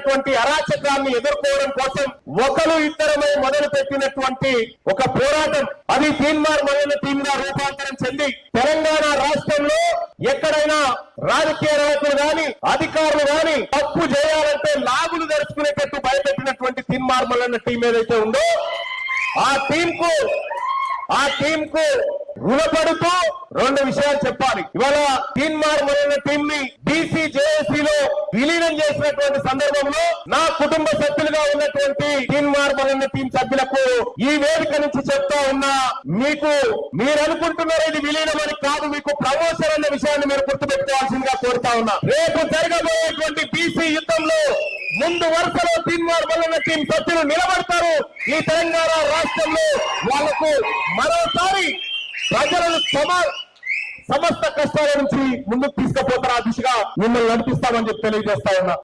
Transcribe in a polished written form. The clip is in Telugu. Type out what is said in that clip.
జరుగుతున్నటువంటి అరాచకాన్ని ఎదుర్కోవడం కోసం ఒకరు ఇద్దరమై మొదలు పెట్టినటువంటి ఒక పోరాటం అది తీన్మార్ మొదలైన టీమ్ గా రూపాంతరం చెంది తెలంగాణ రాష్ట్రంలో ఎక్కడైనా రాజకీయ నాయకులు గాని అధికారులు గాని తప్పు చేయాలంటే లాగులు తెరుచుకునేటట్టు భయపెట్టినటువంటి తీన్మార్ మొదలైన టీం ఏదైతే ఉందో ఆ టీం కు రుణపడుతూ రెండు విషయాలు చెప్పాలి. ఇవాళ తీన్మార్ మొదలైన టీం ని బీసీ జేఏసీలో విలీనం చేసినటువంటి సందర్భంలో నా కుటుంబ సభ్యులుగా ఉన్నటువంటి తీన్మార్ మొదలైన టీం సభ్యులకు ఈ వేదిక నుంచి చెప్తా ఉన్నా, మీరు అనుకుంటున్నారు ఇది విలీనం అని కాదు, మీకు ప్రమోషన్ అనే విషయాన్ని మీరు గుర్తుపెట్టుకోవాల్సిందిగా కోరుతా ఉన్నా. రేపు జరగబోయేటువంటి బీసీ యుద్ధంలో ముందు వరుసలో తీన్మార్ మొదలైన టీం సభ్యులు నిలబడతారు. ఈ తెలంగాణ రాష్ట్రంలో వాళ్లకు మరోసారి ప్రజలను సమస్త కష్టాల నుంచి ముందుకు తీసుకుపోతారు. ఆ దిశగా మిమ్మల్ని నడిపిస్తామని చెప్పి తెలియజేస్తా ఉన్నా.